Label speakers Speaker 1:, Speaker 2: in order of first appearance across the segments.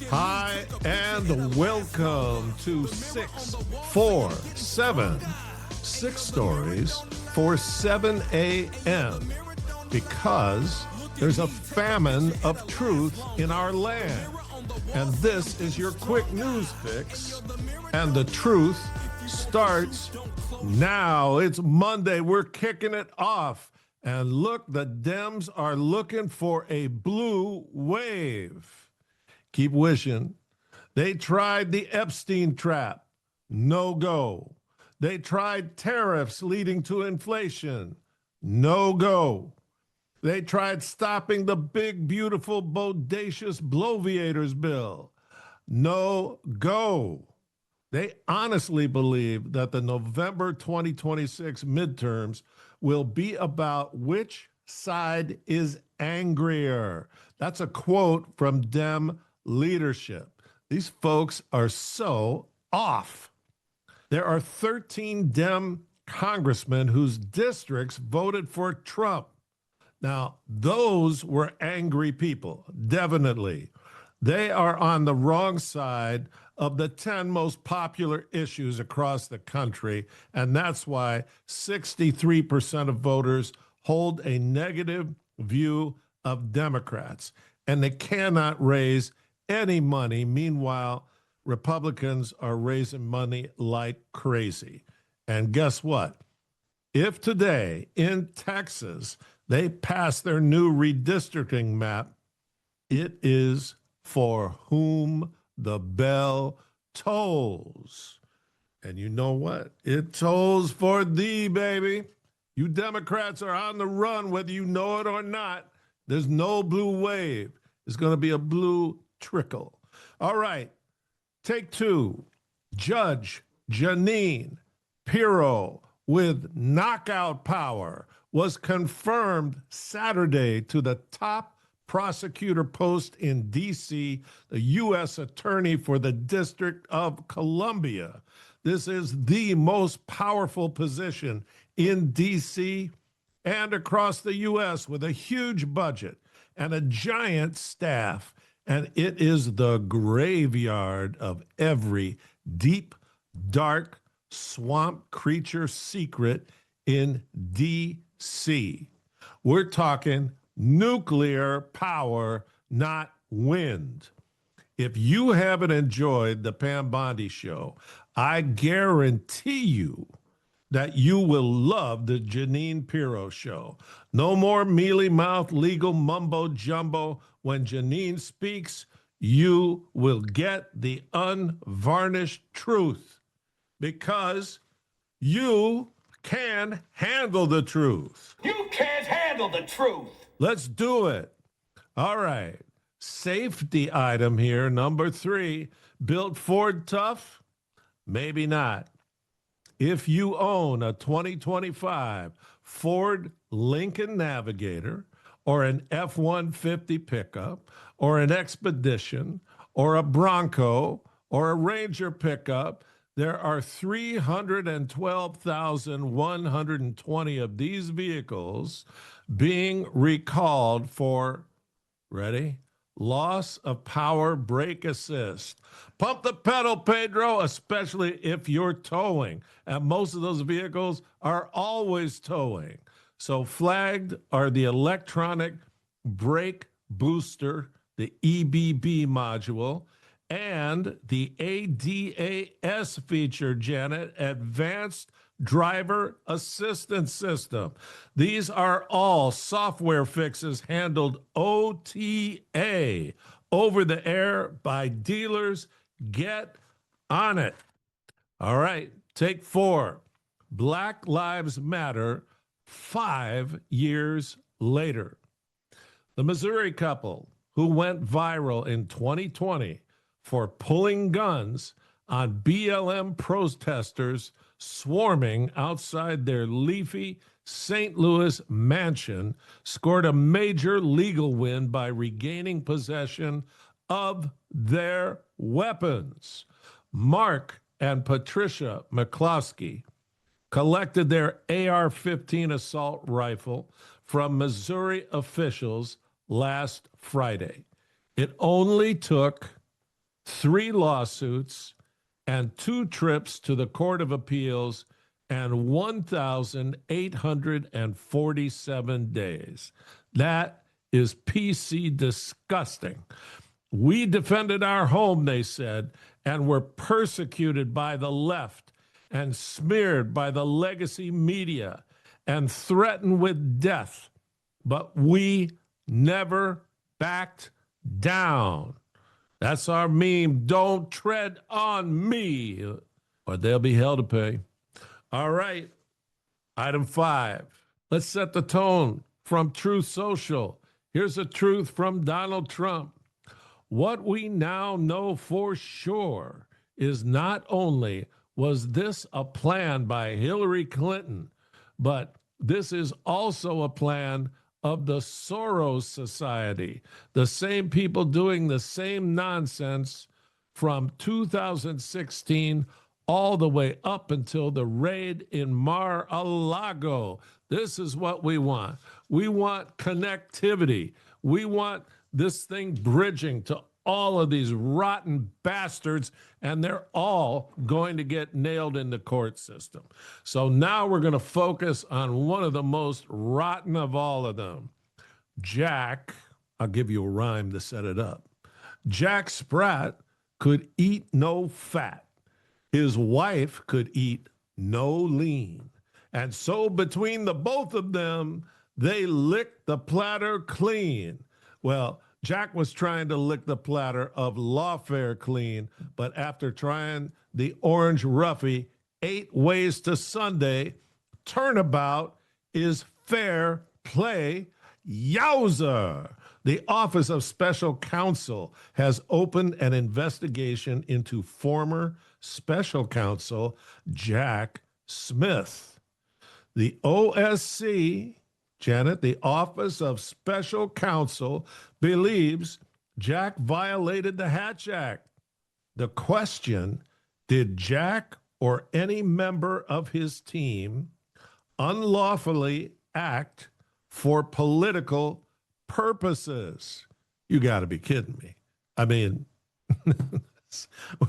Speaker 1: Hi, and welcome to 647, 6 stories for 7 a.m. because there's a famine of truth in our land. And this is your quick news fix. And the truth starts now. It's Monday. We're kicking it off. And look, the Dems are looking for a blue wave. Keep wishing. They tried the Epstein trap. No go. They tried tariffs leading to inflation. No go. They tried stopping the big, beautiful, bodacious Bloviators bill. No go. They honestly believe that the November 2026 midterms will be about which side is angrier. That's a quote from Dem leadership. These folks are so off. There are 13 Dem congressmen whose districts voted for Trump. Now, those were angry people, definitely. They are on the wrong side of the 10 most popular issues across the country, and that's why 63% of voters hold a negative view of Democrats, and they cannot raise any money. Meanwhile, Republicans are raising money like crazy. And guess what? If today in Texas they pass their new redistricting map, it is for whom the bell tolls. And you know what? It tolls for thee, baby. You Democrats are on the run, whether you know it or not. There's no blue wave. It's going to be a blue trickle. All right. Take two. Judge Janine Pirro with knockout power was confirmed Saturday to the top prosecutor post in D.C., the U.S. attorney for the District of Columbia. This is the most powerful position in D.C. and across the U.S. with a huge budget and a giant staff. And it is the graveyard of every deep, dark, swamp creature secret in D.C. We're talking nuclear power, not wind. If you haven't enjoyed the Pam Bondi show, I guarantee you that you will love the Janine Pirro show. No more mealy-mouthed legal mumbo-jumbo. When Janine speaks, you will get the unvarnished truth because you can handle the truth.
Speaker 2: You can't handle the truth.
Speaker 1: Let's do it. All right. Safety item here, number 3. Built Ford tough? Maybe not. If you own a 2025 Ford Lincoln Navigator or an F-150 pickup or an Expedition or a Bronco or a Ranger pickup, there are 312,120 of these vehicles being recalled for, ready? Loss of power brake assist. Pump the pedal, Pedro, especially if you're towing. And most of those vehicles are always towing. So flagged are the electronic brake booster, the EBB module, and the ADAS feature, Janet, Advanced Driver Assistance System. These are all software fixes handled OTA, over the air by dealers. Get on it. All right, take 4. Black Lives Matter 5 years later. The Missouri couple who went viral in 2020 for pulling guns on BLM protesters swarming outside their leafy St. Louis mansion scored a major legal win by regaining possession of their weapons. Mark and Patricia McCloskeys collected their AR-15 assault rifle from Missouri officials last Friday. It only took 3 lawsuits, and 2 trips to the Court of Appeals, and 1,847 days. That is PC disgusting. We defended our home, they said, and were persecuted by the left and smeared by the legacy media and threatened with death. But we never backed down. That's our meme. Don't tread on me, or they'll be hell to pay. All right. Item 5. Let's set the tone from Truth Social. Here's a truth from Donald Trump. What we now know for sure is not only was this a plan by Hillary Clinton, but this is also a plan of the Soros Society, the same people doing the same nonsense from 2016 all the way up until the raid in Mar-a-Lago. This is what we want. We want connectivity. We want this thing bridging to all of these rotten bastards, and they're all going to get nailed in the court system. So now we're going to focus on one of the most rotten of all of them. Jack, I'll give you a rhyme to set it up. Jack Spratt could eat no fat. His wife could eat no lean. And so between the both of them, they licked the platter clean. Well, Jack was trying to lick the platter of lawfare clean, but after trying the orange roughy 8 ways to Sunday, turnabout is fair play. Yowza! The Office of Special Counsel has opened an investigation into former special counsel Jack Smith. The OSC, Janet, the Office of Special Counsel, believes Jack violated the Hatch Act. The question, did Jack or any member of his team unlawfully act for political purposes? You got to be kidding me. I mean,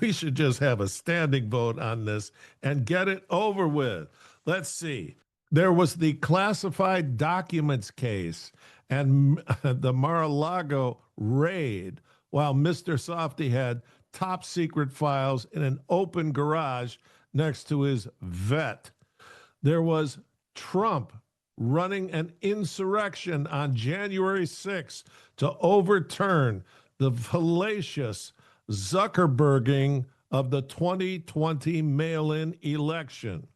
Speaker 1: we should just have a standing vote on this and get it over with. Let's see. There was the classified documents case and the Mar-a-Lago raid, while Mr. Softy had top secret files in an open garage next to his vet. There was Trump running an insurrection on January 6th to overturn the fallacious Zuckerberging of the 2020 mail-in election.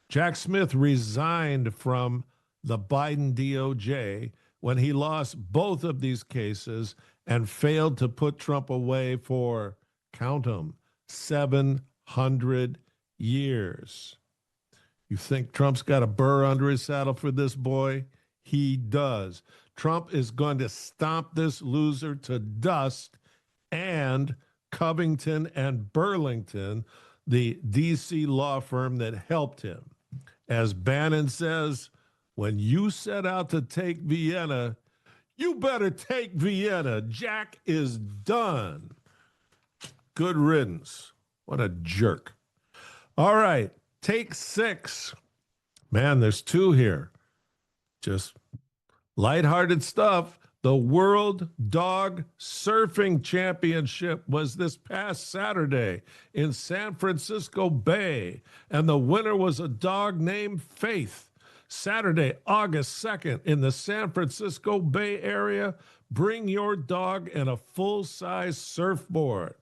Speaker 1: Jack Smith resigned from the Biden DOJ when he lost both of these cases and failed to put Trump away for, count them, 700 years. You think Trump's got a burr under his saddle for this boy? He does. Trump is going to stomp this loser to dust, and Covington and Burlington, the D.C. law firm that helped him. As Bannon says, when you set out to take Vienna, you better take Vienna. Jack is done. Good riddance. What a jerk. All right, take 6. Man, there's 2 here. Just lighthearted stuff. The World Dog Surfing Championship was this past Saturday in San Francisco Bay, and the winner was a dog named Faith. Saturday, August 2nd, in the San Francisco Bay Area, bring your dog and a full-size surfboard.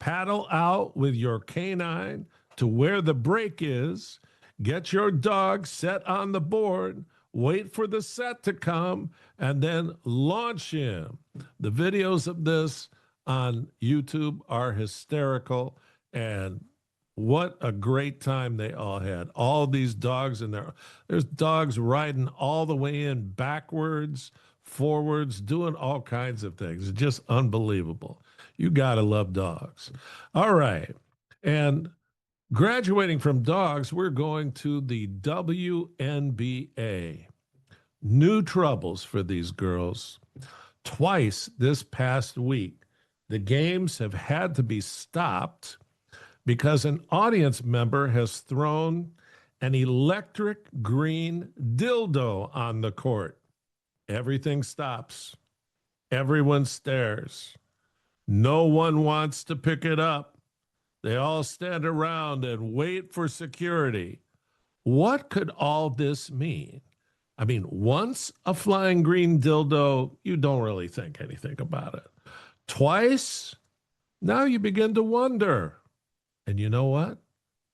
Speaker 1: Paddle out with your canine to where the break is. Get your dog set on the board. Wait for the set to come, and then launch him. The videos of this on YouTube are hysterical, and what a great time they all had. All these dogs in there. There's dogs riding all the way in backwards, forwards, doing all kinds of things. It's just unbelievable. You got to love dogs. All right. And graduating from dogs, we're going to the WNBA. New troubles for these girls. Twice this past week, The games have had to be stopped because an audience member has thrown an electric green dildo on the court. Everything stops. Everyone stares. No one wants to pick it up. They all stand around and wait for security. What could all this mean? I mean, once a flying green dildo, you don't really think anything about it. Twice, now you begin to wonder. And you know what?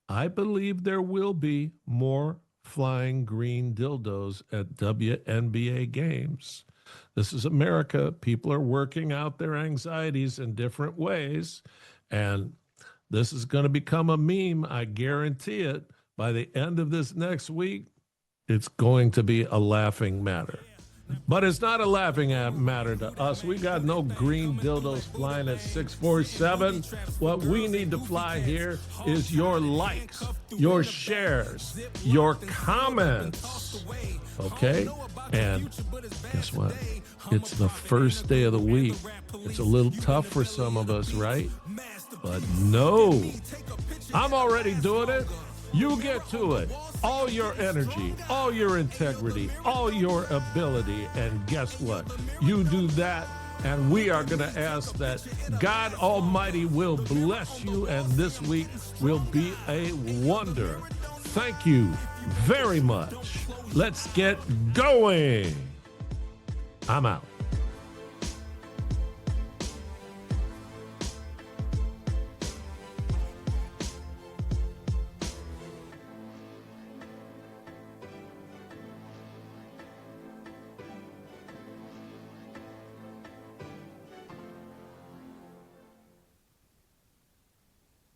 Speaker 1: I believe there will be more flying green dildos at WNBA games. This is America. People are working out their anxieties in different ways. And this is going to become a meme. I guarantee it. By the end of this next week, it's going to be a laughing matter. But it's not a laughing matter to us. We got no green dildos flying at 647. What we need to fly here is your likes, your shares, your comments. Okay? And guess what? It's the first day of the week. It's a little tough for some of us, right? But no, I'm already doing it. You get to it. All your energy, all your integrity, all your ability. And guess what? You do that, and we are going to ask that God Almighty will bless you, and this week will be a wonder. Thank you very much. Let's get going. I'm out.